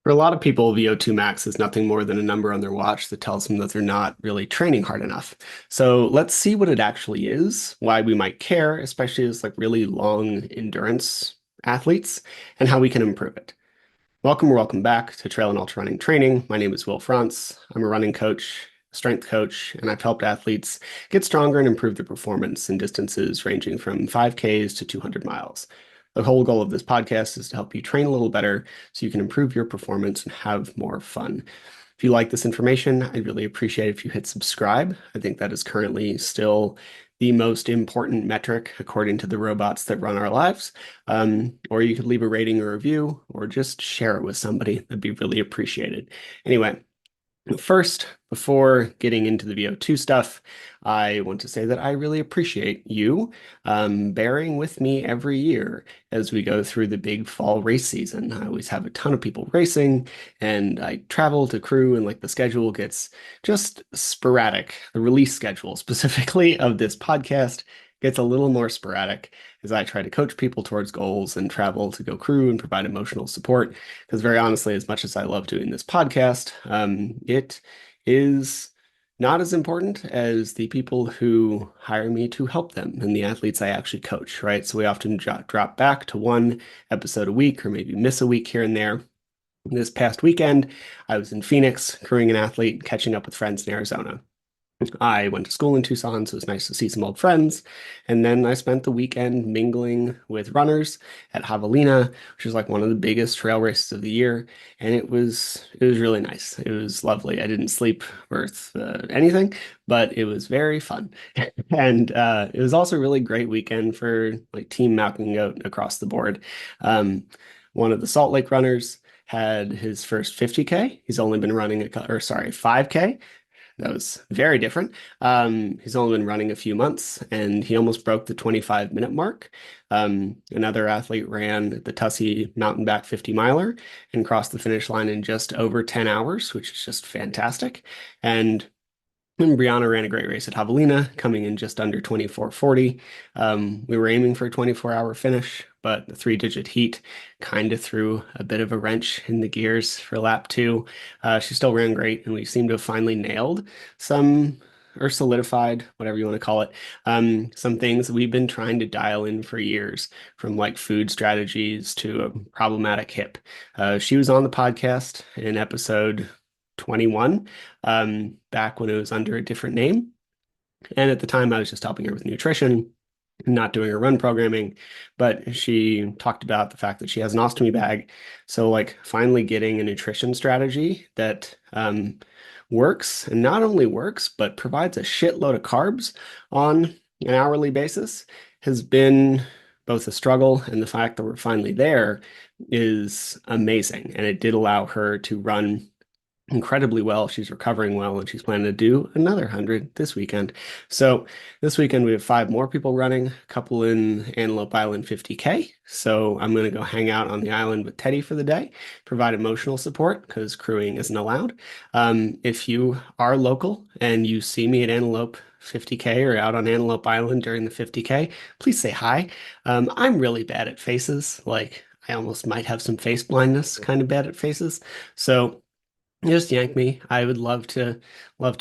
For a lot of people, VO2 max is nothing more than a number on their watch that tells them that they're not really training hard enough. So let's see what it actually is, why we might care, especially as like really long endurance athletes, and how we can improve it. Welcome or welcome back to Trail and Ultra Running Training. My name is Will France. I'm a running coach, strength coach, and I've helped athletes get stronger and improve their performance in distances ranging from 5Ks to 200 miles. The whole goal of this podcast is to help you train a little better so you can improve your performance and have more fun. If you like this information, I'd really appreciate if you hit subscribe. I think that is currently still the most important metric according to the robots that run our lives. Or you could leave a rating or review or just share it with somebody. That'd be really appreciated. Anyway, first, before getting into the VO2 stuff, I want to say that I really appreciate you bearing with me every year as we go through the big fall race season. I always have a ton of people racing, and I travel to crew, and like the schedule gets just sporadic. The release schedule specifically of this podcast gets a little more sporadic as I try to coach people towards goals and travel to go crew and provide emotional support. Because very honestly, as much as I love doing this podcast, it is not as important as the people who hire me to help them and the athletes I actually coach, right? So we often drop back to one episode a week or maybe miss a week here and there. This past weekend, I was in Phoenix, crewing an athlete, catching up with friends in Arizona. I went to school in Tucson, so it was nice to see some old friends. And then I spent the weekend mingling with runners at Javelina, which is like one of the biggest trail races of the year. And it was really nice. It was lovely. I didn't sleep worth anything, but it was very fun. And it was also a really great weekend for like team mountain goat across the board. One of the Salt Lake runners had his first 50K. He's only been running or sorry, 5K. That was very different. He's only been running a few months and he almost broke the 25-minute mark. Another athlete ran the Tussey Mountain Back 50 miler and crossed the finish line in just over 10 hours, which is just fantastic. And Brianna ran a great race at Javelina, coming in just under 24:40. We were aiming for a 24-hour finish, but the three-digit heat kind of threw a bit of a wrench in the gears for lap two. She still ran great, and we seemed to have finally nailed some, or solidified, whatever you want to call it, some things that we've been trying to dial in for years, from like food strategies to a problematic hip. She was on the podcast in episode 21, back when it was under a different name. And at the time, I was just helping her with nutrition, not doing her run programming. But she talked about the fact that she has an ostomy bag. So, like, finally getting a nutrition strategy that works and not only works, but provides a shitload of carbs on an hourly basis has been both a struggle, and the fact that we're finally there is amazing. And it did allow her to run incredibly well. She's recovering well, and she's planning to do another 100 this weekend. So this weekend we have five more people running, a couple in Antelope Island 50K. So I'm going to go hang out on the island with Teddy for the day, provide emotional support because crewing isn't allowed. If you are local and you see me at Antelope 50K or out on Antelope Island during the 50K, please say hi. I'm really bad at faces. Like I almost might have some face blindness, kind of bad at faces. So just yank me. I would love to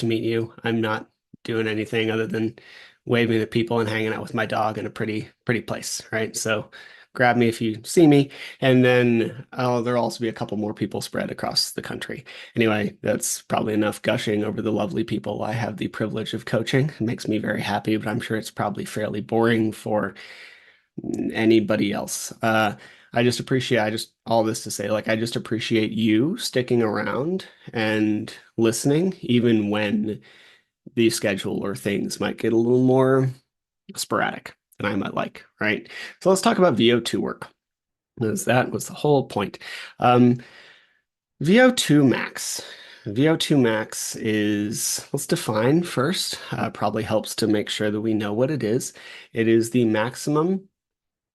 meet you. I'm not doing anything other than waving at people and hanging out with my dog in a pretty place, right? So grab me if you see me, and then there'll also be a couple more people spread across the country. Anyway, that's probably enough gushing over the lovely people I have the privilege of coaching. It makes me very happy, but I'm sure it's probably fairly boring for anybody else. I just all this to say, like, I just appreciate you sticking around and listening, even when the schedule or things might get a little more sporadic than I might like, right? So let's talk about VO2 work, because that was the whole point. Um, VO2 max. VO2 max is, let's define first, probably helps to make sure that we know what it is. It is the maximum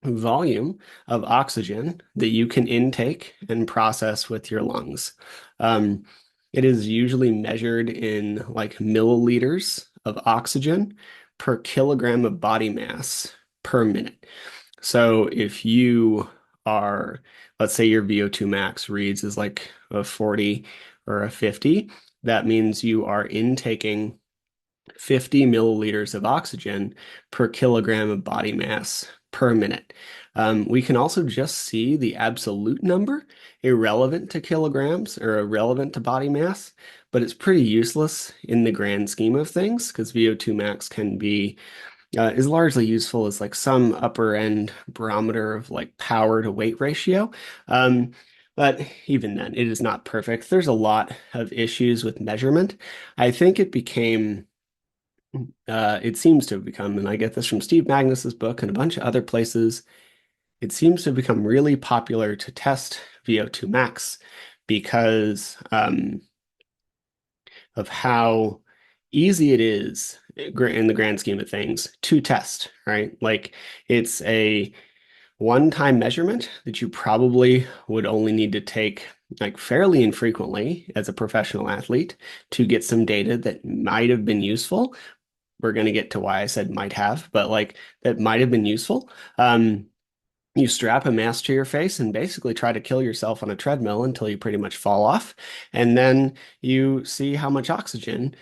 volume of oxygen that you can intake and process with your lungs. Um, it is usually measured in like milliliters of oxygen per kilogram of body mass per minute. So if you are, let's say your VO2 max reads as like a 40 or a 50, that means you are intaking 50 milliliters of oxygen per kilogram of body mass per minute. We can also just see the absolute number irrelevant to kilograms or irrelevant to body mass, but it's pretty useless in the grand scheme of things because VO2 max can be is largely useful as like some upper end barometer of like power to weight ratio. Um, but even then, it is not perfect. There's a lot of issues with measurement. I think it seems to have become, and I get this from Steve Magnus's book and a bunch of other places, it seems to have become really popular to test VO2 max because of how easy it is in the grand scheme of things to test, right? Like it's a one-time measurement that you probably would only need to take like fairly infrequently as a professional athlete to get some data that might have been useful. We're going to get to why I said might have, but like that might have been useful. You strap a mask to your face and basically try to kill yourself on a treadmill until you pretty much fall off. And then you see how much oxygen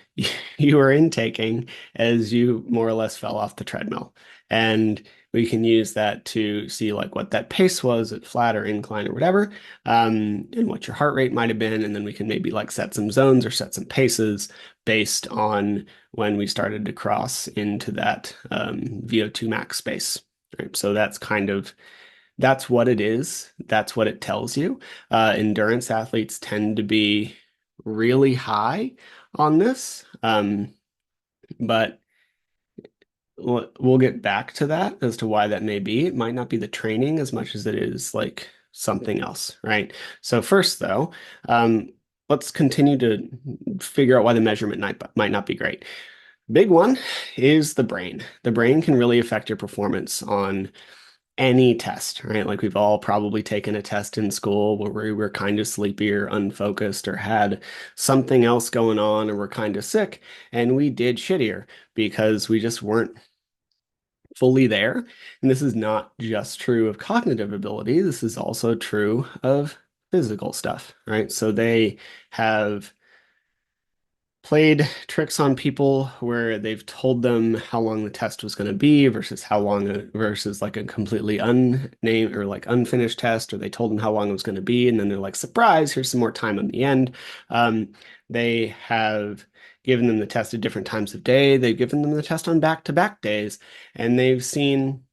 you are intaking as you more or less fell off the treadmill. And we can use that to see like what that pace was at flat or incline or whatever, and what your heart rate might have been. And then we can maybe like set some zones or set some paces based on when we started to cross into that VO2 max space. Right. So that's what it is. That's what it tells you. Endurance athletes tend to be really high on this. But we'll get back to that as to why that may be. It might not be the training as much as it is like something else, right? So first, though, let's continue to figure out why the measurement might not be great. Big one is the brain. The brain can really affect your performance on any test, right? Like we've all probably taken a test in school where we were kind of sleepy or unfocused or had something else going on or were kind of sick, and we did shittier because we just weren't fully there. And this is not just true of cognitive ability, this is also true of physical stuff, right? So they have played tricks on people where they've told them how long the test was going to be versus how long versus like a completely unnamed or like unfinished test, or they told them how long it was going to be and then they're like, surprise, here's some more time on the end. They have given them the test at different times of day, they've given them the test on back-to-back days, and they've seen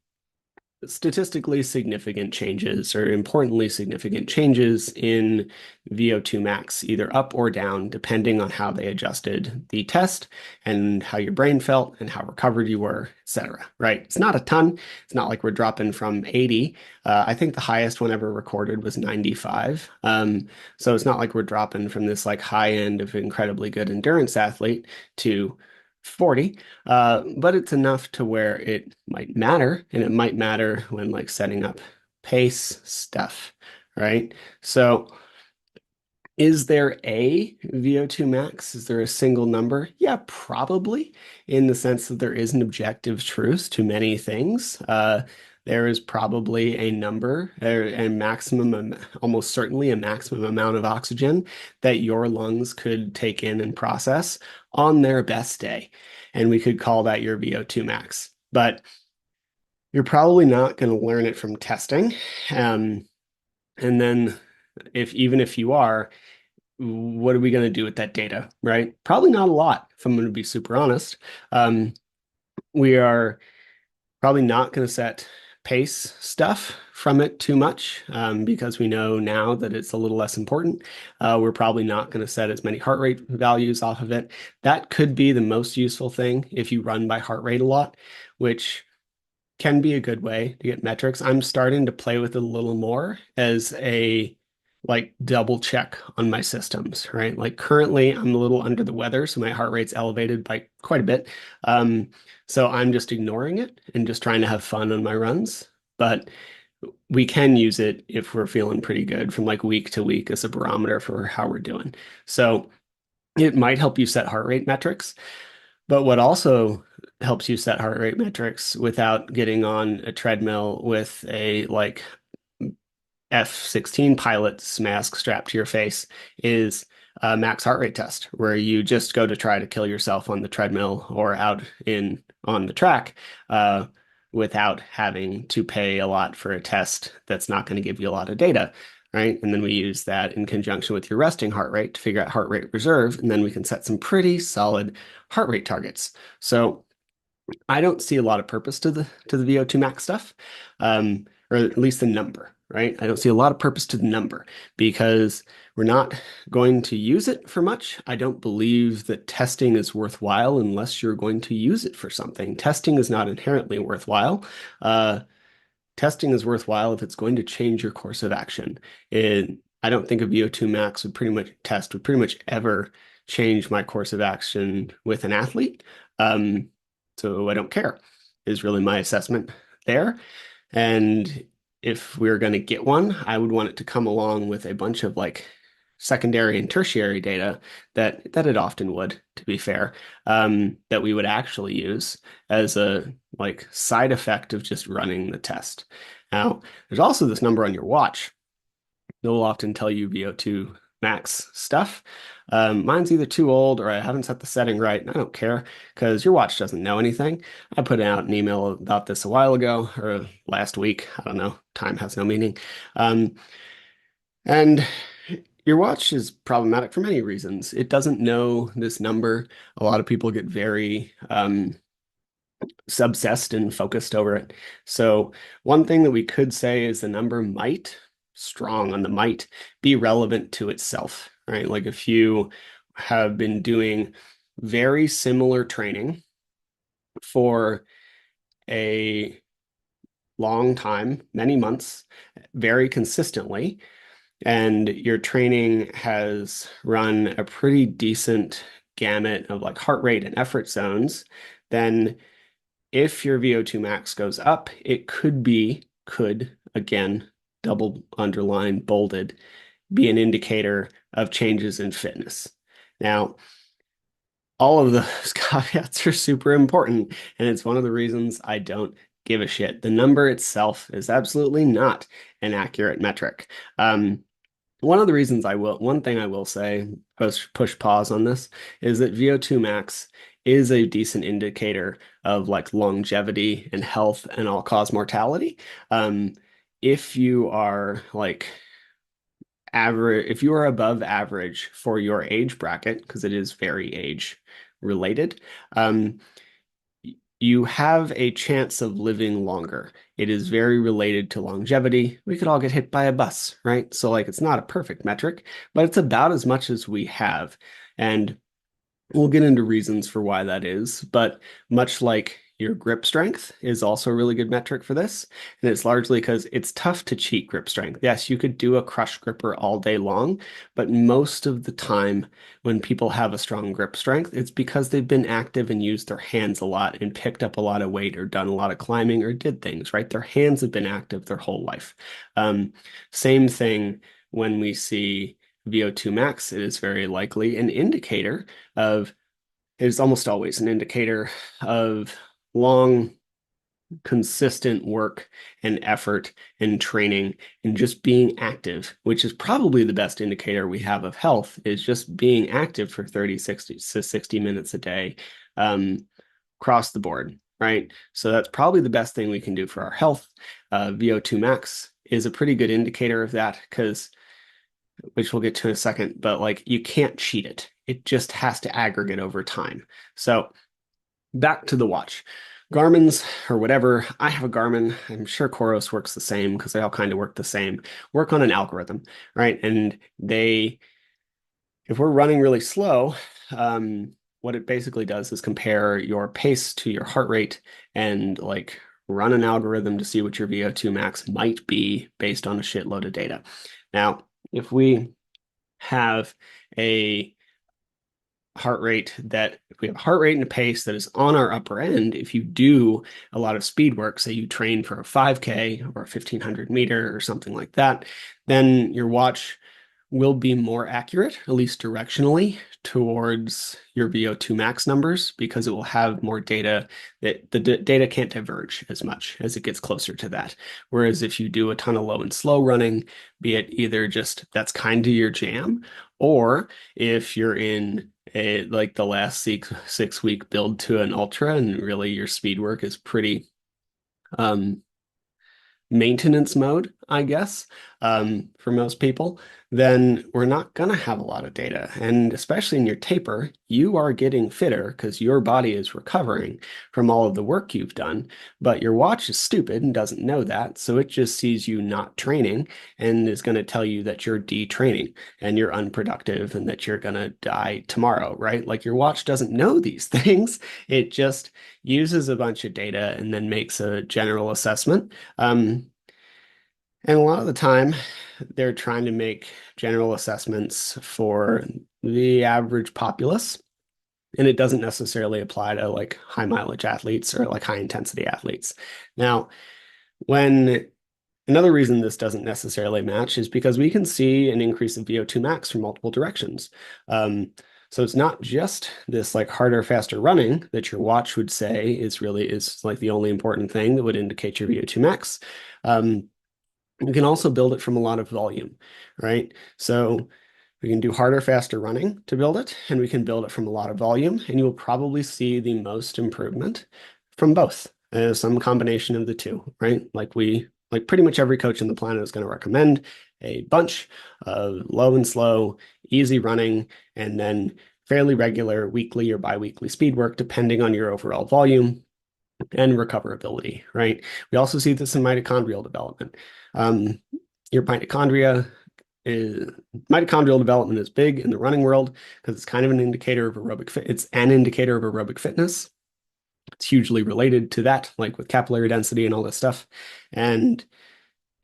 statistically significant changes or importantly significant changes in VO2 max, either up or down, depending on how they adjusted the test and how your brain felt and how recovered you were, etc. Right? It's not a ton. It's not like we're dropping from 80. I think the highest one ever recorded was 95. So it's not like we're dropping from this like high end of incredibly good endurance athlete to 40. But it's enough to where it might matter, and it might matter when like setting up pace stuff, right? So is there a VO2 max? Is there a single number? Yeah, probably, in the sense that there is an objective truth to many things. There is probably a number, a maximum, almost certainly a maximum amount of oxygen that your lungs could take in and process on their best day. And we could call that your VO2 max. But you're probably not going to learn it from testing. Um, and then if even if you are, what are we going to do with that data, right? Probably not a lot, if I'm going to be super honest. We are probably not going to set pace stuff from it too much because we know now that it's a little less important. We're probably not going to set as many heart rate values off of it. That could be the most useful thing if you run by heart rate a lot, which can be a good way to get metrics. I'm starting to play with it a little more as a like double check on my systems, right? Like currently I'm a little under the weather, so my heart rate's elevated by quite a bit. So I'm just ignoring it and just trying to have fun on my runs. But we can use it if we're feeling pretty good from like week to week as a barometer for how we're doing. So it might help you set heart rate metrics. But what also helps you set heart rate metrics without getting on a treadmill with a like F-16 pilot's mask strapped to your face is a max heart rate test where you just go to try to kill yourself on the treadmill or out in on the track uh, without having to pay a lot for a test that's not going to give you a lot of data, right? And then we use that in conjunction with your resting heart rate to figure out heart rate reserve, and then we can set some pretty solid heart rate targets. So I don't see a lot of purpose to the VO2 max stuff, or at least the number, right? I don't see a lot of purpose to the number because we're not going to use it for much. I don't believe that testing is worthwhile unless you're going to use it for something. Testing is not inherently worthwhile. Uh, Testing is worthwhile if it's going to change your course of action. I don't think a VO2 max would pretty much ever change my course of action with an athlete. Um, so I don't care, is really my assessment there. And if we are going to get one, I would want it to come along with a bunch of like secondary and tertiary data that it often would, to be fair, that we would actually use as a like side effect of just running the test. Now, there's also this number on your watch. They'll often tell you VO2 max stuff. Mine's either too old or I haven't set the setting right, and I don't care because your watch doesn't know anything. I put out an email about this a while ago or last week. I don't know. Time has no meaning. Um, and your watch is problematic for many reasons. It doesn't know this number. A lot of people get very obsessed and focused over it. So one thing that we could say is the number might, strong on the might, be relevant to itself, right? Like if you have been doing very similar training for a long time, many months, very consistently, and your training has run a pretty decent gamut of like heart rate and effort zones, then if your VO2 max goes up, it could, again, double underline, bolded, be an indicator of changes in fitness. Now, all of those caveats are super important, and it's one of the reasons I don't give a shit. The number itself is absolutely not an accurate metric. One thing I will say, push pause on this, is that VO2 max is a decent indicator of like longevity and health and all-cause mortality. Um, if you are like if you are above average for your age bracket, because it is very age related, um, you have a chance of living longer. It is very related to longevity. We could all get hit by a bus, right? So, like, it's not a perfect metric, but it's about as much as we have. And we'll get into reasons for why that is, but much like your grip strength is also a really good metric for this. And it's largely because it's tough to cheat grip strength. Yes, you could do a crush gripper all day long, but most of the time when people have a strong grip strength, it's because they've been active and used their hands a lot and picked up a lot of weight or done a lot of climbing or did things, right? Their hands have been active their whole life. Same thing when we see VO2 max, it is very likely an indicator of, it is almost always an indicator of long, consistent work and effort and training and just being active, which is probably the best indicator we have of health, is just being active for 30, 60 to 60 minutes a day, across the board, right? So that's probably the best thing we can do for our health. VO2 max is a pretty good indicator of that because, which we'll get to in a second, but like you can't cheat it. It just has to aggregate over time. So back to the watch. Garmin's or whatever, I have a Garmin. I'm sure Coros works the same because they all kind of work the same, work on an algorithm, right? And if we're running really slow, what it basically does is compare your pace to your heart rate and like run an algorithm to see what your VO2 max might be based on a shitload of data. Now, if we have a if we have a heart rate and a pace that is on our upper end, if you do a lot of speed work, say you train for a 5K or a 1500 meter or something like that, then your watch will be more accurate, at least directionally, towards your VO2 max numbers because it will have more data that the data can't diverge as much as it gets closer to that. Whereas if you do a ton of low and slow running, be it either just that's kind of your jam, or if you're in a like the last six week build to an ultra and really your speed work is pretty um maintenance mode, I guess, for most people, then we're not going to have a lot of data. And especially in your taper, you are getting fitter because your body is recovering from all of the work you've done. But your watch is stupid and doesn't know that. So it just sees you not training and is going to tell you that you're detraining and you're unproductive and that you're going to die tomorrow, right? Like your watch doesn't know these things. It just uses a bunch of data and then makes a general assessment. And a lot of the time, they're trying to make general assessments for the average populace, and it doesn't necessarily apply to like high mileage athletes or like high intensity athletes. Now, when another reason this doesn't necessarily match is because we can see an increase in VO2 max from multiple directions. So it's not just this like harder, faster running that your watch would say is like the only important thing that would indicate your VO2 max. We can also build it from a lot of volume, right? So we can do harder, faster running to build it, and we can build it from a lot of volume, and you'll probably see the most improvement from both, some combination of the two, right? Like pretty much every coach on the planet is going to recommend a bunch of low and slow, easy running, and then fairly regular weekly or biweekly speed work, depending on your overall volume and recoverability, right? We also see this in mitochondrial development. Um, your mitochondrial development is big in the running world because it's kind of an indicator of aerobic fit. It's an indicator of aerobic fitness. It's hugely related to that, like with capillary density and all this stuff. And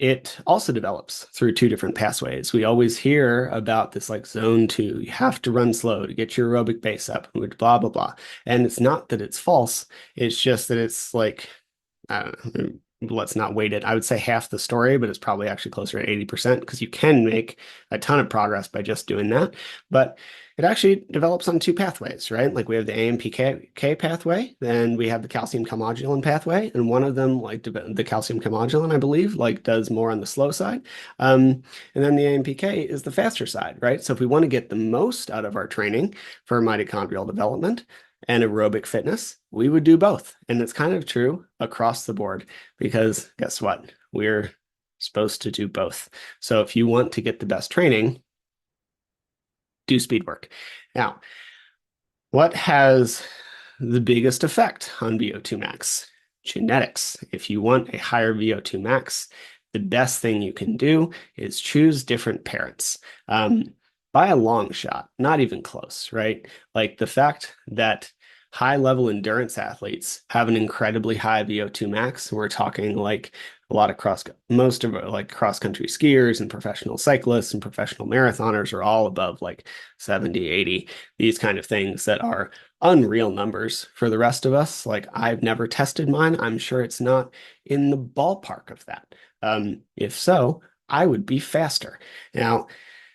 it also develops through two different pathways. We always hear about this like zone two, you have to run slow to get your aerobic base up, blah, blah, blah. And it's not that it's false, it's just that it's like, I don't know, let's not weight it. I would say half the story, but it's probably actually closer to 80% because you can make a ton of progress by just doing that. But it actually develops on two pathways, right? Like we have the AMPK pathway, then we have the calcium calmodulin pathway, and one of them, like the calcium calmodulin, I believe, like does more on the slow side. And then the AMPK is the faster side, right? So if we want to get the most out of our training for mitochondrial development, and aerobic fitness, we would do both. And it's kind of true across the board because guess what? We're supposed to do both. So if you want to get the best training, do speed work. Now, what has the biggest effect on VO2 max? Genetics. If you want a higher VO2 max, the best thing you can do is choose different parents. By a long shot, not even close, right? Like the fact that high level endurance athletes have an incredibly high VO2 max. We're talking like a lot of most of like cross country skiers and professional cyclists and professional marathoners are all above like 70, 80, these kind of things that are unreal numbers for the rest of us. Like I've never tested mine. I'm sure it's not in the ballpark of that. If so, I would be faster. Now,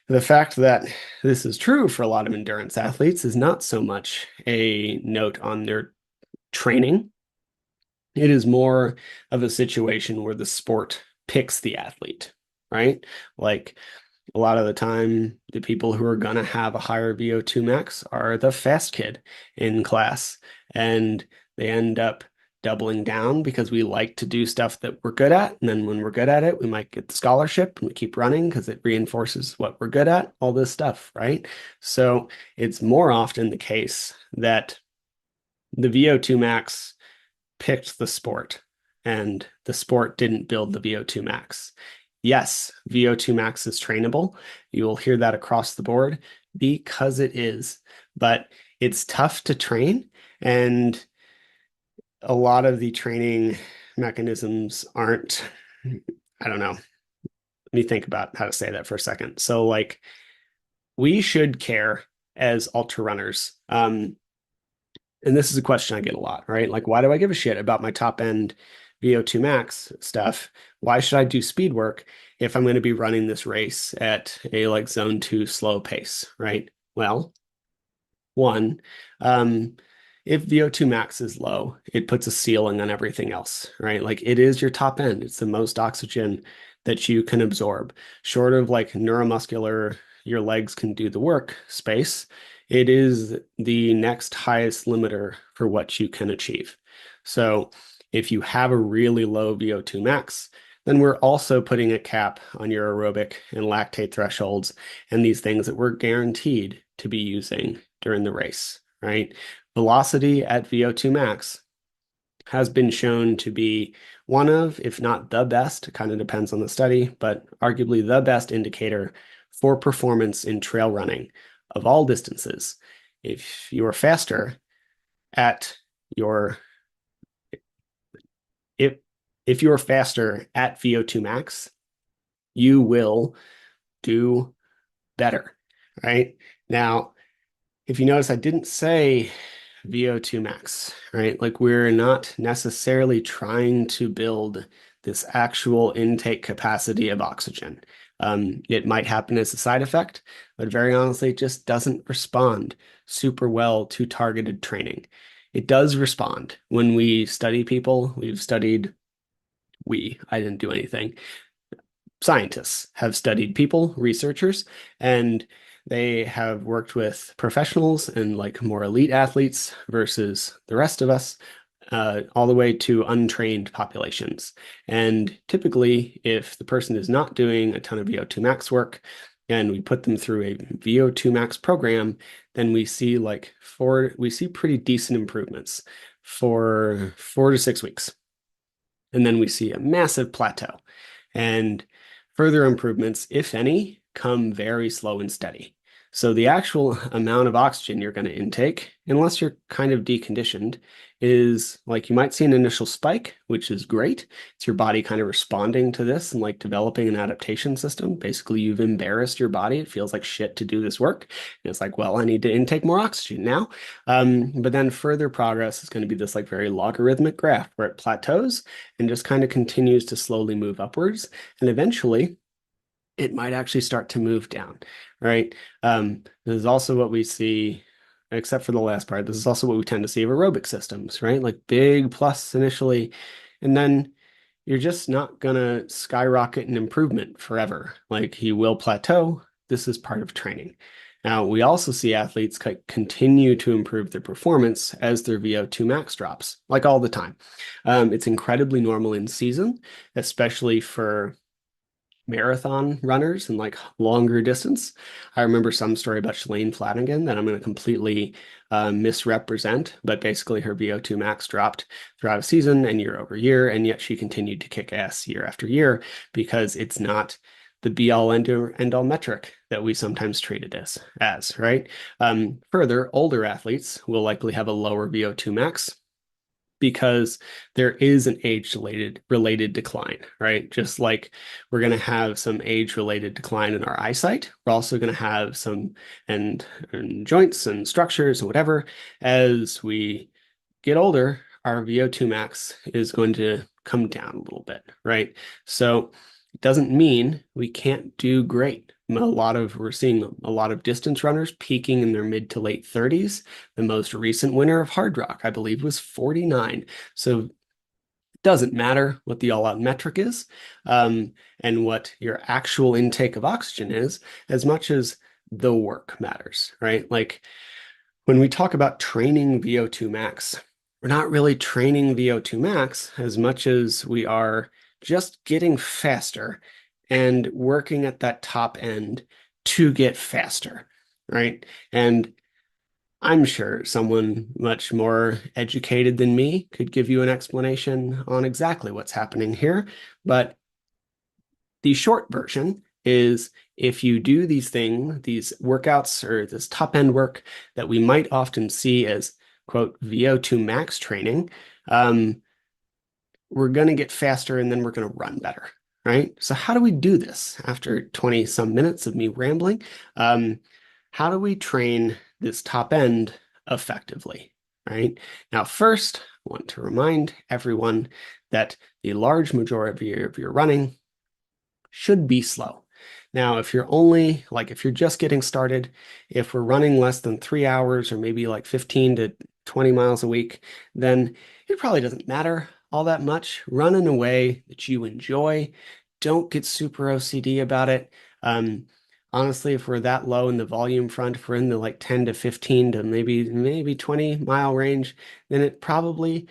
the fact that this is true for a lot of endurance athletes is not so much a note on their training. It is more of a situation where the sport picks the athlete, right? Like a lot of the time, the people who are going to have a higher VO2 max are the fast kid in class, and they end up doubling down because we like to do stuff that we're good at. And then when we're good at it, we might get the scholarship and we keep running because it reinforces what we're good at, all this stuff, right? So it's more often the case that the VO2 max picked the sport and the sport didn't build the VO2 max. Yes, VO2 max is trainable. You will hear that across the board because it is, but it's tough to train. And a lot of the training mechanisms aren't, I don't know. Let me think about how to say that for a second. So, like, we should care as ultra runners. And this is a question I get a lot, right? Like, why do I give a shit about my top end VO2 max stuff? Why should I do speed work if I'm going to be running this race at a like zone two slow pace, right? Well, One, um, if VO2 max is low, it puts a ceiling on everything else, right? Like it is your top end. It's the most oxygen that you can absorb. Short of like neuromuscular, your legs can do the work space, it is the next highest limiter for what you can achieve. So if you have a really low VO2 max, then we're also putting a cap on your aerobic and lactate thresholds and these things that we're guaranteed to be using during the race, right? Velocity at VO2 max has been shown to be one of, if not the best, it kind of depends on the study, but arguably the best indicator for performance in trail running of all distances. If you are faster at your if if you're faster at VO2 max, you will do better, right? Now, if you notice, I didn't say VO2 max, right? Like we're not necessarily trying to build this actual intake capacity of oxygen. It might happen as a side effect, but very honestly, it just doesn't respond super well to targeted training. It does respond when we study people. I didn't do anything. Scientists have studied people, researchers, and they have worked with professionals and like more elite athletes versus the rest of us, all the way to untrained populations. And typically, if the person is not doing a ton of VO2 max work and we put them through a VO2 max program, then we see pretty decent improvements for 4 to 6 weeks. And then we see a massive plateau. And further improvements, if any, come very slow and steady. So the actual amount of oxygen you're going to intake, unless you're kind of deconditioned, is like you might see an initial spike, which is great. It's your body kind of responding to this and like developing an adaptation system. Basically, you've embarrassed your body. It feels like shit to do this work. And it's like, well, I need to intake more oxygen now. But then further progress is going to be this like very logarithmic graph where it plateaus and just kind of continues to slowly move upwards. And eventually, it might actually start to move down, right? This is also what we see, except for the last part, this is also what we tend to see of aerobic systems, right? Like big plus initially, and then you're just not gonna skyrocket an improvement forever. Like he will plateau. This is part of training. Now, we also see athletes continue to improve their performance as their VO2 max drops, like all the time. It's incredibly normal in season, especially for marathon runners and like longer distance. I remember some story about Shalane Flanagan that I'm going to completely misrepresent, but basically her VO2 max dropped throughout a season and year over year, and yet she continued to kick ass year after year because it's not the be all end all metric that we sometimes treat it as right. Further, older athletes will likely have a lower VO2 max because there is an age related decline, right? Just like we're going to have some age-related decline in our eyesight, we're also going to have some and joints and structures and whatever. As we get older, our VO2 max is going to come down a little bit, right? So it doesn't mean we can't do great. We're seeing a lot of distance runners peaking in their mid to late 30s. The most recent winner of Hard Rock, I believe, was 49. So it doesn't matter what the all-out metric is, and what your actual intake of oxygen is, as much as the work matters, right? Like when we talk about training VO2 max, we're not really training VO2 max as much as we are just getting faster and working at that top end to get faster, right? And I'm sure someone much more educated than me could give you an explanation on exactly what's happening here. But the short version is if you do these workouts or this top end work that we might often see as quote VO2 max training, we're going to get faster and then we're going to run better, right? So how do we do this after 20 some minutes of me rambling? How do we train this top end effectively, right? Now, first, I want to remind everyone that the large majority of your running should be slow. Now, if you're only like if you're just getting started, if we're running less than 3 hours or maybe like 15 to 20 miles a week, then it probably doesn't matter all that much. Run in a way that you enjoy. Don't get super OCD about it. Um, Honestly, if we're that low in the volume front, if we're in the like 10 to 15 to maybe 20-mile range, then it probably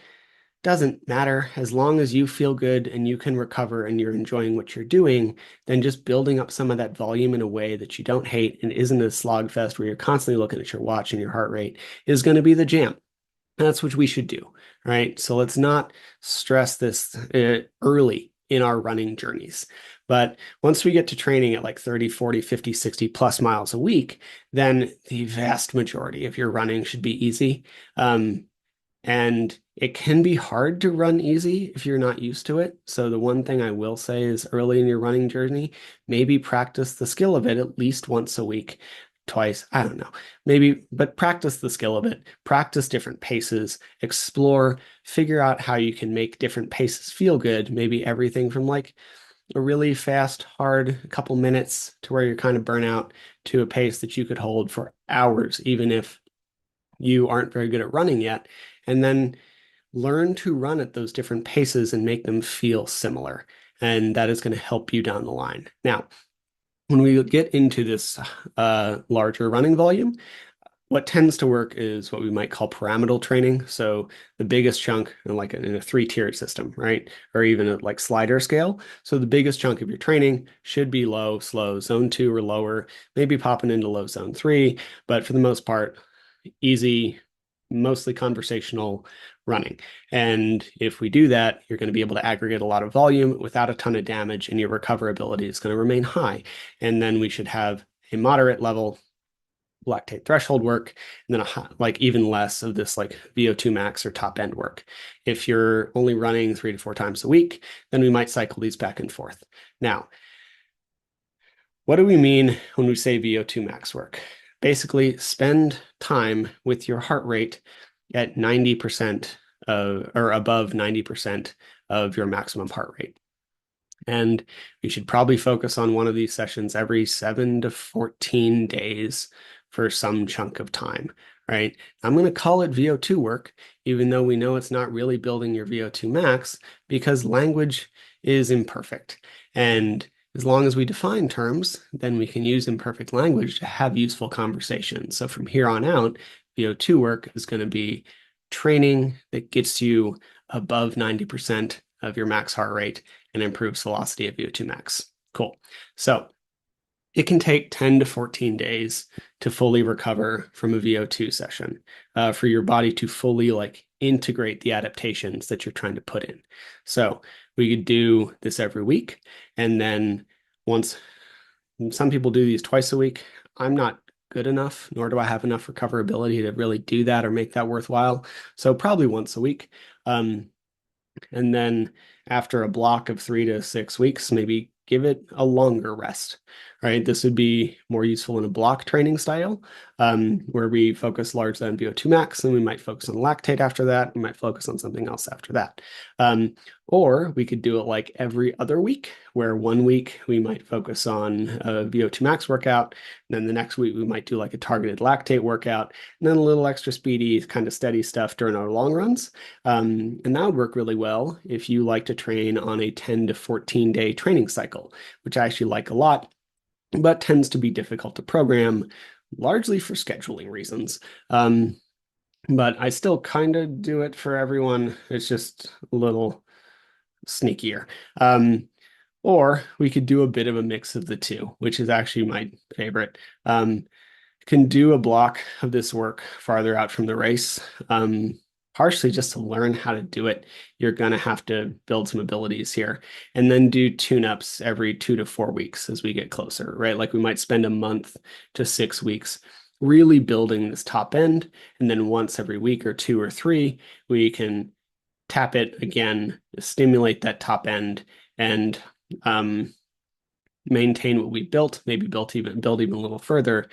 doesn't matter. As long as you feel good and you can recover and you're enjoying what you're doing, then just building up some of that volume in a way that you don't hate and isn't a slog fest where you're constantly looking at your watch and your heart rate is going to be the jam. That's what we should do, right? So let's not stress this early in our running journeys. But once we get to training at like 30, 40, 50, 60 plus miles a week, then the vast majority of your running should be easy. And it can be hard to run easy if you're not used to it. So the one thing I will say is early in your running journey, maybe practice the skill of it at least once a week, twice, I don't know. Maybe, but practice the skill of it, practice different paces, explore, figure out how you can make different paces feel good. Maybe everything from like a really fast, hard couple minutes to where you're kind of burnt out to a pace that you could hold for hours, even if you aren't very good at running yet. And then learn to run at those different paces and make them feel similar. And that is going to help you down the line. Now, when we get into this larger running volume, what tends to work is what we might call pyramidal training. So the biggest chunk, like in a three-tiered system, right? Or even a like slider scale. So the biggest chunk of your training should be low, slow, zone two or lower, maybe popping into low zone three, but for the most part, easy, mostly conversational running. And if we do that, you're going to be able to aggregate a lot of volume without a ton of damage, and your recoverability is going to remain high. And then we should have a moderate level lactate threshold work, and then like even less of this like VO2 max or top end work. If you're only running 3 to 4 times a week, then we might cycle these back and forth. Now, what do we mean when we say VO2 max work? Basically, spend time with your heart rate at 90% or above 90% of your maximum heart rate. And we should probably focus on one of these sessions every 7 to 14 days for some chunk of time, right? I'm going to call it VO2 work, even though we know it's not really building your VO2 max because language is imperfect. And as long as we define terms, then we can use imperfect language to have useful conversations. So from here on out, VO2 work is going to be training that gets you above 90% of your max heart rate and improves velocity of VO2 max. Cool. So it can take 10 to 14 days to fully recover from a VO2 session, for your body to fully like integrate the adaptations that you're trying to put in. So we could do this every week. And then once some people do these twice a week, I'm not good enough, nor do I have enough recoverability to really do that or make that worthwhile. So probably once a week. And then after a block of 3 to 6 weeks, maybe give it a longer rest, right? This would be more useful in a block training style, where we focus largely on VO2 max, and we might focus on lactate after that. We might focus on something else after that. Or we could do it like every other week, where one week we might focus on a VO2 max workout, and then the next week we might do like a targeted lactate workout, and then a little extra speedy, kind of steady stuff during our long runs. And that would work really well if you like to train on a 10 to 14 day training cycle, which I actually like a lot, but tends to be difficult to program, largely for scheduling reasons. But I still kind of do it for everyone. It's just a little sneakier. Or we could do a bit of a mix of the two, which is actually my favorite. Can do a block of this work farther out from the race. Partially just to learn how to do it. You're going to have to build some abilities here and then do tune-ups every 2 to 4 weeks as we get closer, right? Like we might spend a month to 6 weeks really building this top end. And then once every week or 2 or 3, we can tap it again, stimulate that top end and maintain what we built, maybe build even a little further,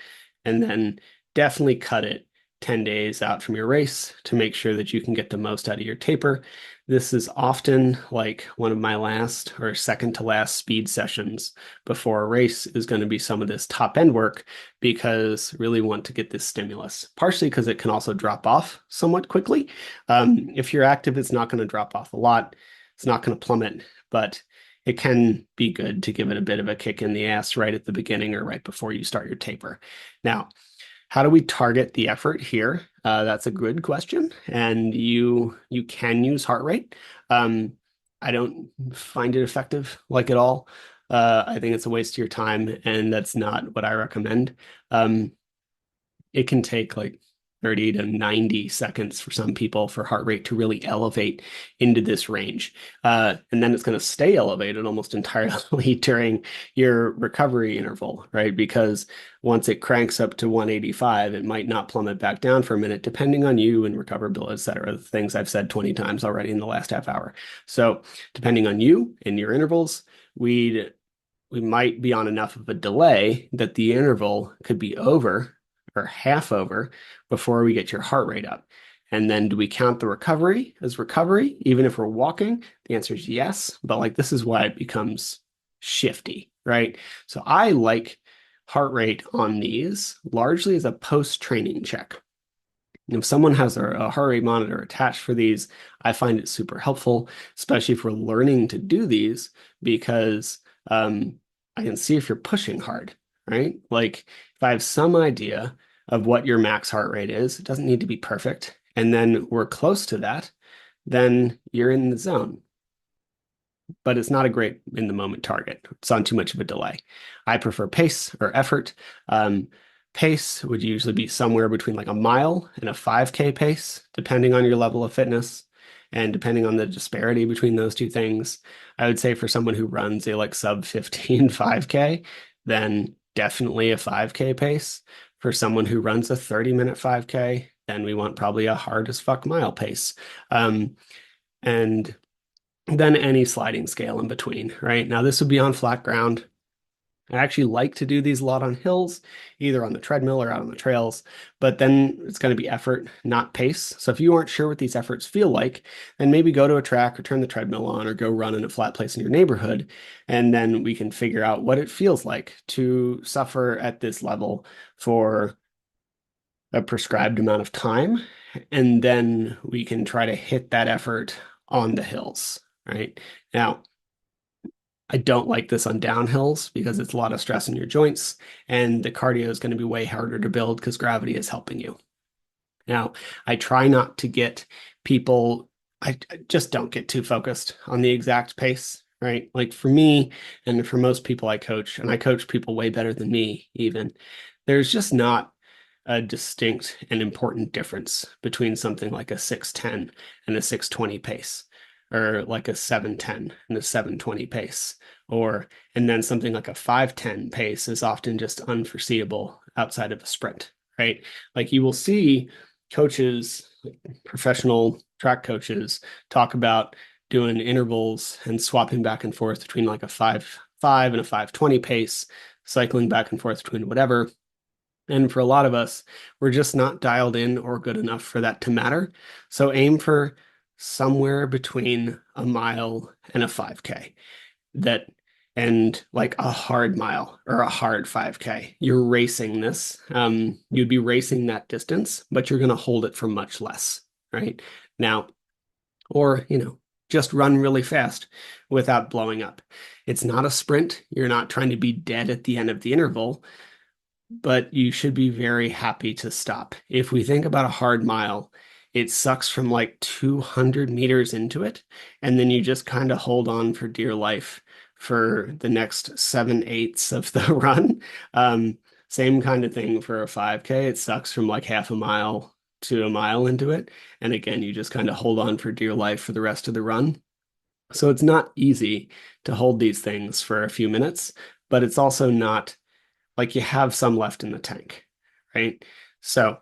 and then definitely cut it 10 days out from your race to make sure that you can get the most out of your taper. This is often like one of my last or second to last speed sessions before a race is going to be some of this top end work because really want to get this stimulus, partially because it can also drop off somewhat quickly. If you're active, it's not going to drop off a lot. It's not going to plummet, but it can be good to give it a bit of a kick in the ass right at the beginning or right before you start your taper. Now, how do we target the effort here? That's a good question, and you can use heart rate. Um, I don't find it effective like at all. I think it's a waste of your time, and that's not what I recommend. Um, it can take like 30 to 90 seconds for some people for heart rate to really elevate into this range. And then it's going to stay elevated almost entirely during your recovery interval, right? Because once it cranks up to 185, it might not plummet back down for a minute, depending on you and recoverability, et cetera, the things I've said 20 times already in the last half hour. So depending on you and your intervals, we might be on enough of a delay that the interval could be over or half over before we get your heart rate up. And then do we count the recovery as recovery, even if we're walking? The answer is yes. But like this is why it becomes shifty, right? So I like heart rate on these largely as a post-training check. If someone has a heart rate monitor attached for these, I find it super helpful, especially if we're learning to do these, because I can see if you're pushing hard, right? Like if I have some idea of what your max heart rate is, it doesn't need to be perfect, and then we're close to that, then you're in the zone. But it's not a great in the moment target. It's on too much of a delay. I prefer pace or effort. Pace would usually be somewhere between like a mile and a 5K pace, depending on your level of fitness and depending on the disparity between those two things. I would say for someone who runs a like sub 15 5K, then definitely a 5K pace. For someone who runs a 30-minute 5K, then we want probably a hard as fuck mile pace. And then any sliding scale in between, right? Now, this would be on flat ground. I actually like to do these a lot on hills, either on the treadmill or out on the trails, but then it's going to be effort, not pace. So if you aren't sure what these efforts feel like, then maybe go to a track or turn the treadmill on or go run in a flat place in your neighborhood. And then we can figure out what it feels like to suffer at this level for a prescribed amount of time. And then we can try to hit that effort on the hills, right? Now, I don't like this on downhills because it's a lot of stress in your joints, and the cardio is going to be way harder to build because gravity is helping you. Now, I try not to get people, I just don't get too focused on the exact pace, right? Like for me and for most people I coach, and I coach people way better than me even, there's just not a distinct and important difference between something like a 610 and a 620 pace, or like a 710 and a 720 pace, or and then something like a 510 pace is often just unforeseeable outside of a sprint, right? Like you will see coaches, professional track coaches, talk about doing intervals and swapping back and forth between like a 5.5 and a 5.20 pace, cycling back and forth between whatever. And for a lot of us, we're just not dialed in or good enough for that to matter. So aim for somewhere between a mile and a 5K that and like a hard mile or a hard 5K. You're racing this. You'd be racing that distance, but you're going to hold it for much less, right? Now, or, just run really fast without blowing up. It's not a sprint. You're not trying to be dead at the end of the interval, but you should be very happy to stop. If we think about a hard mile, it sucks from like 200 meters into it, and then you just kind of hold on for dear life for the next 7/8 of the run. Same kind of thing for a 5K. It sucks from like half a mile to a mile into it. And again, you just kind of hold on for dear life for the rest of the run. So it's not easy to hold these things for a few minutes, but it's also not like you have some left in the tank, right? So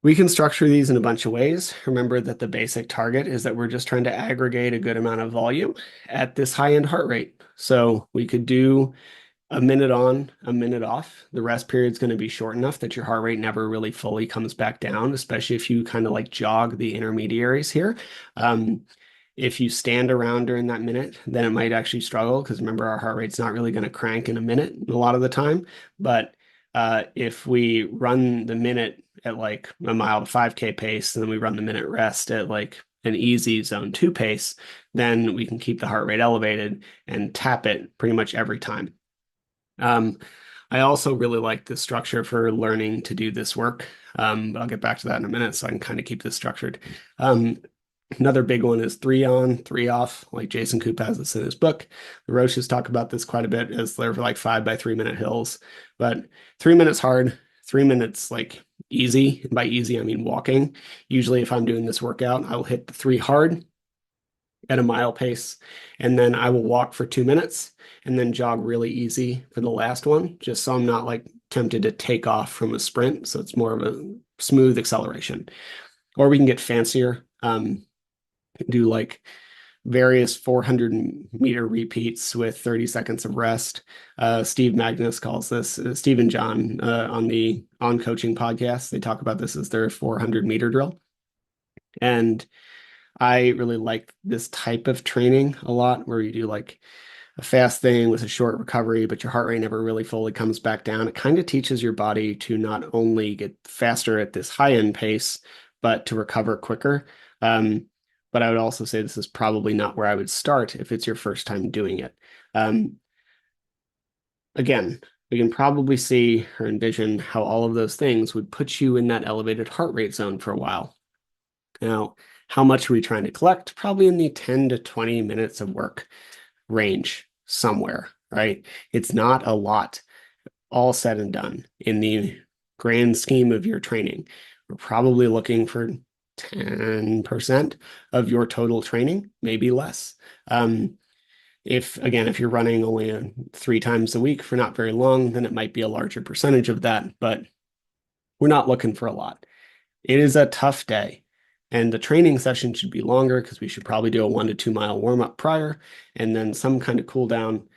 we can structure these in a bunch of ways. Remember that the basic target is that we're just trying to aggregate a good amount of volume at this high-end heart rate. So we could do a minute on, a minute off. The rest period is going to be short enough that your heart rate never really fully comes back down, especially if you kind of like jog the intermediaries here. Um, if you stand around during that minute, then it might actually struggle because remember, our heart rate's not really going to crank in a minute a lot of the time. But if we run the minute at like a mile to 5K pace, and then we run the minute rest at like an easy zone 2 pace, then we can keep the heart rate elevated and tap it pretty much every time. Um, I also really like the structure for learning to do this work. I'll get back to that in a minute so I can kind of keep this structured. Um, Another big one is 3 on, 3 off, like Jason Koop has this in his book. The Roches talk about this quite a bit as they're like 5 by 3 minute hills. But 3 minutes hard, 3 minutes like easy. And by easy, I mean walking. Usually, if I'm doing this workout, I'll hit the 3 hard at a mile pace, and then I will walk for 2 minutes and then jog really easy for the last one, just so I'm not like tempted to take off from a sprint. So it's more of a smooth acceleration. Or we can get fancier, do like various 400-meter repeats with 30 seconds of rest. Steve Magnus calls this, Steve and John on the On Coaching podcast, they talk about this as their 400-meter drill. And I really like this type of training a lot, where you do like a fast thing with a short recovery, but your heart rate never really fully comes back down. It kind of teaches your body to not only get faster at this high end pace, but to recover quicker. Um, but I would also say this is probably not where I would start if it's your first time doing it. Um, Again, we can probably see or envision how all of those things would put you in that elevated heart rate zone for a while. Now, how much are we trying to collect? Probably in the 10 to 20 minutes of work range somewhere, right? It's not a lot, all said and done in the grand scheme of your training. We're probably looking for 10% of your total training, maybe less. If again, if you're running only 3 times a week for not very long, then it might be a larger percentage of that, but we're not looking for a lot. It is a tough day. And the training session should be longer because we should probably do a 1 to 2 mile warm up prior and then some kind of cool down.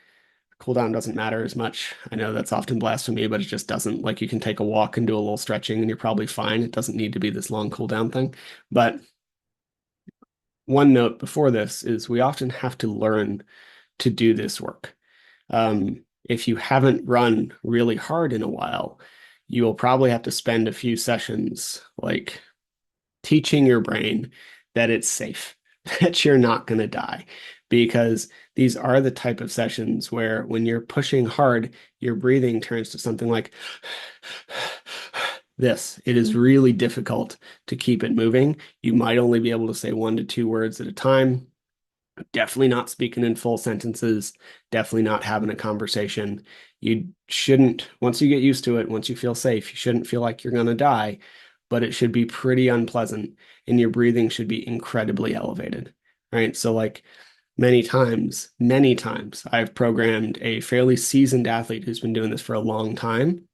Cool down doesn't matter as much. I know that's often blasphemy, but it just doesn't. Like you can take a walk and do a little stretching and you're probably fine. It doesn't need to be this long cool down thing. But one note before this is we often have to learn to do this work. If you haven't run really hard in a while, you will probably have to spend a few sessions like teaching your brain that it's safe, that you're not going to die. Because these are the type of sessions where when you're pushing hard, your breathing turns to something like this. It is really difficult to keep it moving. You might only be able to say 1 to 2 words at a time. Definitely not speaking in full sentences, definitely not having a conversation. You shouldn't, once you get used to it, once you feel safe, you shouldn't feel like you're going to die, but it should be pretty unpleasant and your breathing should be incredibly elevated, right? So, like many times, I've programmed a fairly seasoned athlete who's been doing this for a long time,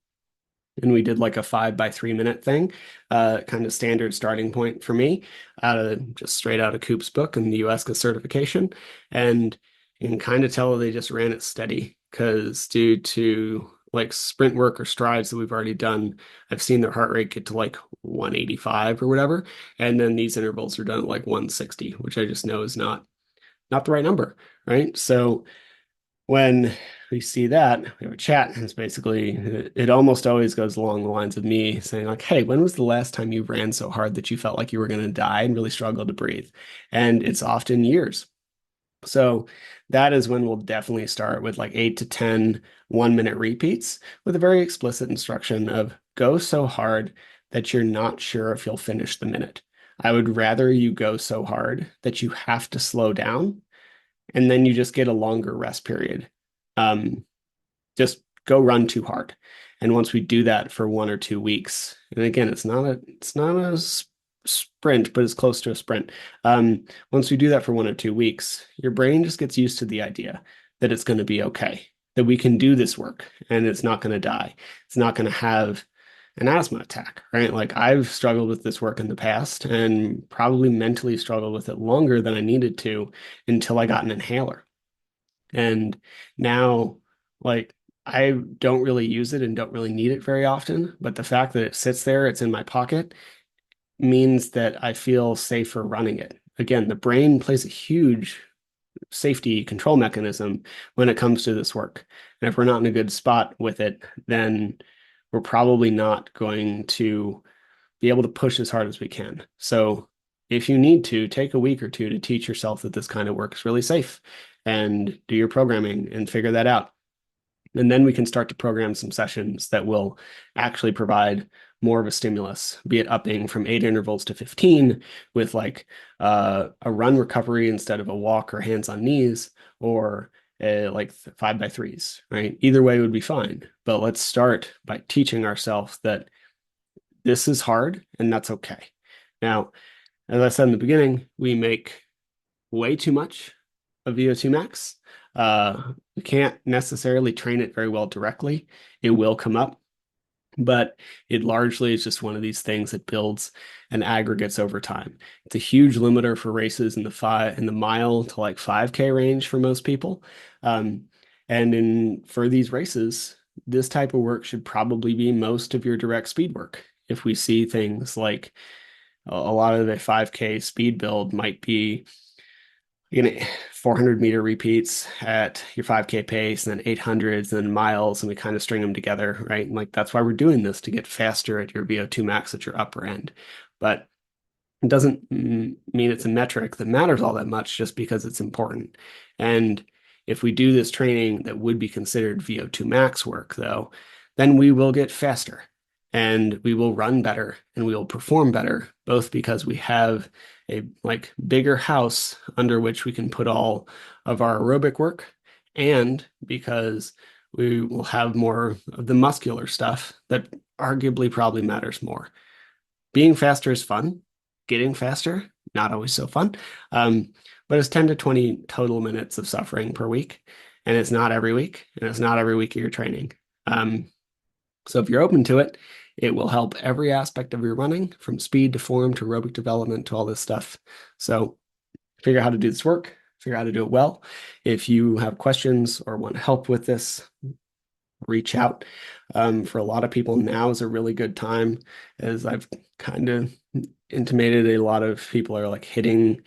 and we did like a 5 by 3 minute thing, kind of standard starting point for me, out of just straight out of Coop's book and the USCA certification. And you can kind of tell they just ran it steady because due to like sprint work or strides that we've already done, I've seen their heart rate get to like 185 or whatever. And then these intervals are done at like 160, which I just know is not the right number, right? So when we see that, we have a chat, and it's basically, it almost always goes along the lines of me saying, like, hey, when was the last time you ran so hard that you felt like you were going to die and really struggled to breathe? And it's often years. So that is when we'll definitely start with like 8 to 10 1 minute repeats with a very explicit instruction of go so hard that you're not sure if you'll finish the minute. I would rather you go so hard that you have to slow down and then you just get a longer rest period. Um, just go run too hard. And once we do that for 1 or 2 weeks, and again, it's not a sprint, but it's close to a sprint. Once we do that for 1 or 2 weeks, your brain just gets used to the idea that it's going to be okay, that we can do this work and it's not going to die. It's not going to have an asthma attack, right? Like I've struggled with this work in the past and probably mentally struggled with it longer than I needed to until I got an inhaler. And now, like I don't really use it and don't really need it very often, but the fact that it sits there, it's in my pocket, means that I feel safer running it. Again, the brain plays a huge safety control mechanism when it comes to this work. And if we're not in a good spot with it, then we're probably not going to be able to push as hard as we can. So if you need to, take a week or two to teach yourself that this kind of work is really safe and do your programming and figure that out. And then we can start to program some sessions that will actually provide more of a stimulus, be it upping from 8 intervals to 15 with like a run recovery instead of a walk or hands on knees, or like 5x3s, right? Either way would be fine. But let's start by teaching ourselves that this is hard and that's okay. Now, as I said in the beginning, we make way too much of VO2 max. We can't necessarily train it very well directly. It will come up, but it largely is just one of these things that builds and aggregates over time. It's a huge limiter for races in the mile to like 5K range for most people. Um, and in for these races, this type of work should probably be most of your direct speed work. If we see things like a lot of the 5K speed build might be 400-meter repeats at your 5K pace, and then 800s, and then miles, and we kind of string them together, right? And like that's why we're doing this to get faster at your VO2 max at your upper end. But it doesn't mean it's a metric that matters all that much just because it's important. And if we do this training that would be considered VO2 max work, though, then we will get faster and we will run better and we will perform better, both because we have a like bigger house under which we can put all of our aerobic work, and because we will have more of the muscular stuff that arguably probably matters more. Being faster is fun. Getting faster, not always so fun. But it's 10 to 20 total minutes of suffering per week. And it's not every week. And it's not every week of your training. So if you're open to it, it will help every aspect of your running, from speed to form to aerobic development to all this stuff. So figure out how to do this work, figure out how to do it well. If you have questions or want help with this, reach out. For a lot of people, now is a really good time, as I've kind of intimated. A lot of people are like hitting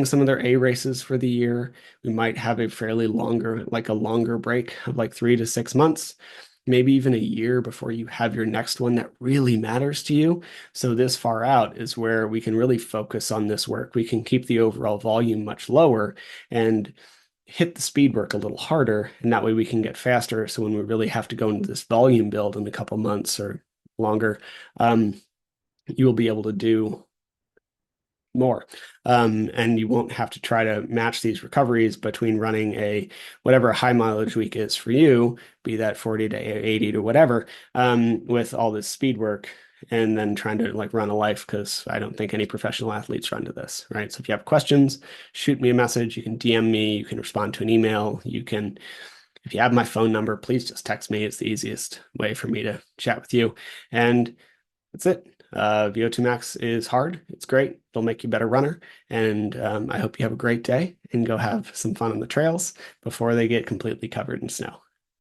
some of their A races for the year. We might have a fairly longer break of like 3 to 6 months, maybe even a year before you have your next one that really matters to you. So this far out is where we can really focus on this work. We can keep the overall volume much lower and hit the speed work a little harder, and that way we can get faster. So when we really have to go into this volume build in a couple months or longer, you will be able to do more. And you won't have to try to match these recoveries between running a whatever high mileage week is for you, be that 40 to 80 to whatever, with all this speed work, and then trying to like run a life, because I don't think any professional athletes run to this, right? So if you have questions, shoot me a message. You can DM me, you can respond to an email, you can, if you have my phone number, please just text me. It's the easiest way for me to chat with you. And that's it. VO2 Max is hard. It's great. It'll make you a better runner. And I hope you have a great day and go have some fun on the trails before they get completely covered in snow.